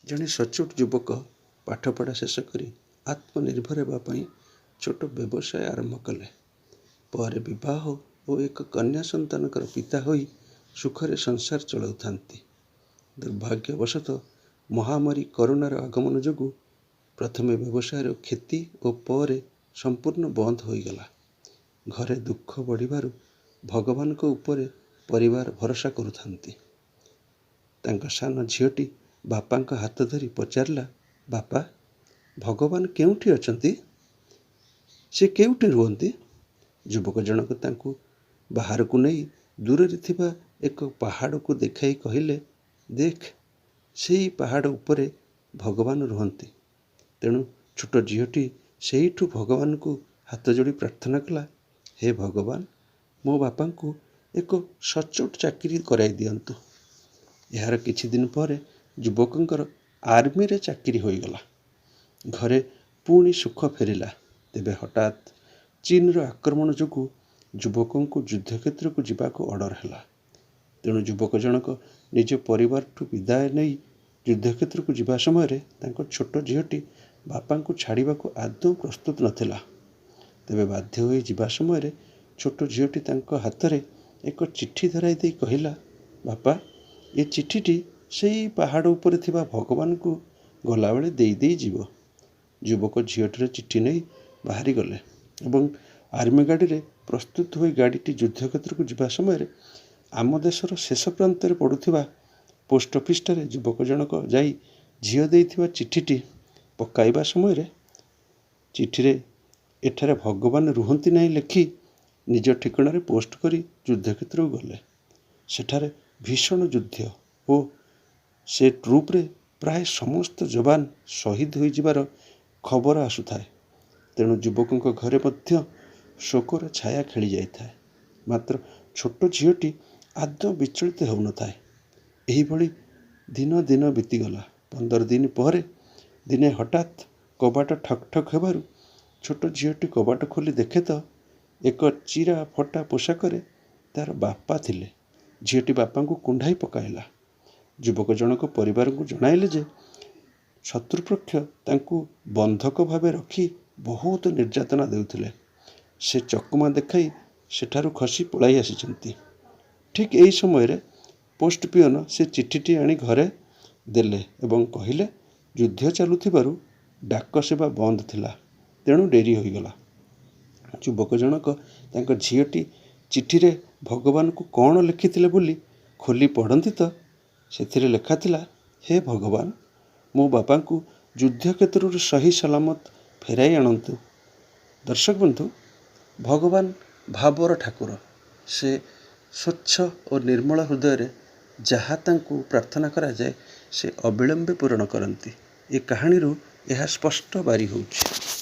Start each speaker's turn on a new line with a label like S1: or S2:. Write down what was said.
S1: ଜଣେ ସଚ୍ଚୋଟ ଯୁବକ ପାଠପଢ଼ା ଶେଷ କରି ଆତ୍ମନିର୍ଭର ହେବା ପାଇଁ ଛୋଟ ବ୍ୟବସାୟ ଆରମ୍ଭ କଲେ। ପରେ ବିବାହ ଓ ଏକ କନ୍ୟା ସନ୍ତାନଙ୍କର ପିତା ହୋଇ ସୁଖରେ ସଂସାର ଚଳାଉଥାନ୍ତି। ଦୁର୍ଭାଗ୍ୟବଶତଃ ମହାମାରୀ କରୋନାର ଆଗମନ ଯୋଗୁଁ ପ୍ରଥମେ ବ୍ୟବସାୟର କ୍ଷତି ଓ ପରେ ସମ୍ପୂର୍ଣ୍ଣ ବନ୍ଦ ହୋଇଗଲା। ଘରେ ଦୁଃଖ ବଢ଼ିବାରୁ ଭଗବାନଙ୍କ ଉପରେ ପରିବାର ଭରସା କରୁଥାନ୍ତି। ତାଙ୍କ ସାନ ଝିଅଟି ବାପାଙ୍କ ହାତ ଧରି ପଚାରିଲା, ବାପା, ଭଗବାନ କେଉଁଠି ଅଛନ୍ତି? ସେ କେଉଁଠି ରୁହନ୍ତି? ଯୁବକ ଜଣକ ତାଙ୍କୁ ବାହାରକୁ ନେଇ ଦୂରରେ ଥିବା ଏକ ପାହାଡ଼କୁ ଦେଖାଇ କହିଲେ, ଦେଖ, ସେହି ପାହାଡ଼ ଉପରେ ଭଗବାନ ରୁହନ୍ତି। ତେଣୁ ଛୋଟ ଝିଅଟି ସେଇଠୁ ଭଗବାନଙ୍କୁ ହାତ ଯୋଡ଼ି ପ୍ରାର୍ଥନା କଲା, ହେ ଭଗବାନ, ମୋ ବାପାଙ୍କୁ ଏକ ସଚ୍ଚୋଟ ଚାକିରି କରାଇ ଦିଅନ୍ତୁ। ଏହାର କିଛି ଦିନ ପରେ ଯୁବକଙ୍କର ଆର୍ମିରେ ଚାକିରି ହୋଇଗଲା। ଘରେ ପୁଣି ସୁଖ ଫେରିଲା। ତେବେ ହଠାତ୍ ଚୀନର ଆକ୍ରମଣ ଯୋଗୁଁ ଯୁବକଙ୍କୁ ଯୁଦ୍ଧକ୍ଷେତ୍ରକୁ ଯିବାକୁ ଅର୍ଡ଼ର ହେଲା। ତେଣୁ ଯୁବକ ଜଣକ ନିଜ ପରିବାରଠୁ ବିଦାୟ ନେଇ ଯୁଦ୍ଧକ୍ଷେତ୍ରକୁ ଯିବା ସମୟରେ ତାଙ୍କ ଛୋଟ ଝିଅଟି ବାପାଙ୍କୁ ଛାଡ଼ିବାକୁ ଆଦୌ ପ୍ରସ୍ତୁତ ନଥିଲା। ତେବେ ବାଧ୍ୟ ହୋଇ ଯିବା ସମୟରେ ଛୋଟ ଝିଅଟି ତାଙ୍କ ହାତରେ ଏକ ଚିଠି ଧରାଇ ଦେଇ କହିଲା, ବାପା, ଏ ଚିଠିଟି ସେହି ପାହାଡ଼ ଉପରେ ଥିବା ଭଗବାନଙ୍କୁ ଗଲାବେଳେ ଦେଇ ଯିବ। ଯୁବକ ଝିଅଟିର ଚିଠି ନେଇ ବାହାରିଗଲେ ଏବଂ ଆର୍ମି ଗାଡ଼ିରେ ପ୍ରସ୍ତୁତ ହୋଇ ଗାଡ଼ିଟି ଯୁଦ୍ଧକ୍ଷେତ୍ରକୁ ଯିବା ସମୟରେ ଆମ ଦେଶର ଶେଷ ପ୍ରାନ୍ତରେ ପଡ଼ୁଥିବା ପୋଷ୍ଟ ଅଫିସଠାରେ ଯୁବକ ଜଣକ ଯାଇ ଝିଅ ଦେଇଥିବା ଚିଠିଟି ପକାଇବା ସମୟରେ ଚିଠିରେ ଏଠାରେ ଭଗବାନ ରୁହନ୍ତି ନାହିଁ ଲେଖି ନିଜ ଠିକଣାରେ ପୋଷ୍ଟ କରି ଯୁଦ୍ଧକ୍ଷେତ୍ରକୁ ଗଲେ। ସେଠାରେ ଭୀଷଣ ଯୁଦ୍ଧ ଓ ସେ ଟ୍ରୁପ୍ରେ ପ୍ରାୟ ସମସ୍ତ ଯବାନ ଶହୀଦ ହୋଇଯିବାର ଖବର ଆସୁଥାଏ। ତେଣୁ ଯୁବକଙ୍କ ଘରେ ମଧ୍ୟ ଶୋକର ଛାୟା ଖେଳି ଯାଇଥାଏ। ମାତ୍ର ଛୋଟ ଝିଅଟି ଆଦୌ ବିଚଳିତ ହେଉନଥାଏ। ଏହିଭଳି ଦିନ ବିତିଗଲା। 15 ଦିନ ପରେ ଦିନେ ହଠାତ୍ କବାଟ ଠକ୍ ଠକ୍ ହେବାରୁ ଛୋଟ ଝିଅଟି କବାଟ ଖୋଲି ଦେଖେ ତ ଏକ ଚିରା ଫଟା ପୋଷାକରେ ତାର ବାପା ଥିଲେ। ଝିଅଟି ବାପାଙ୍କୁ କୁଣ୍ଢାଇ ପକାଇଲା। ଯୁବକ ଜଣକ ପରିବାରକୁ ଜଣାଇଲେ ଯେ ଶତ୍ରୁପକ୍ଷ ତାଙ୍କୁ ବନ୍ଧକ ଭାବେ ରଖି ବହୁତ ନିର୍ଯାତନା ଦେଉଥିଲେ। ସେ ଚକମା ଦେଖାଇ ସେଠାରୁ ଖସି ପଳାଇ ଆସିଛନ୍ତି। ଠିକ୍ ଏହି ସମୟରେ ପୋଷ୍ଟ ପିଅନ ସେ ଚିଠିଟି ଆଣି ଘରେ ଦେଲେ ଏବଂ କହିଲେ, ଯୁଦ୍ଧ ଚାଲୁଥିବାରୁ ଡାକ ସେବା ବନ୍ଦ ଥିଲା, ତେଣୁ ଡେରି ହୋଇଗଲା। ଯୁବକ ଜଣକ ତାଙ୍କ ଝିଅଟି ଚିଠିରେ ଭଗବାନଙ୍କୁ କ'ଣ ଲେଖିଥିଲେ ବୋଲି ଖୋଲି ପଢ଼ନ୍ତି ତ ସେଥିରେ ଲେଖାଥିଲା, ହେ ଭଗବାନ, ମୋ ବାପାଙ୍କୁ ଯୁଦ୍ଧକ୍ଷେତ୍ରରୁ ସହି ସଲାମତ ଫେରାଇ ଆଣନ୍ତୁ। ଦର୍ଶକ ବନ୍ଧୁ, ଭଗବାନ ଭାବର ଠାକୁର। ସେ ସ୍ୱଚ୍ଛ ଓ ନିର୍ମଳ ହୃଦୟରେ ଯାହା ତାଙ୍କୁ ପ୍ରାର୍ଥନା କରାଯାଏ ସେ ଅବିଳମ୍ବେ ପୂରଣ କରନ୍ତି। ଏ କାହାଣୀରୁ ଏହା ସ୍ପଷ୍ଟ ବାରି ହେଉଛି।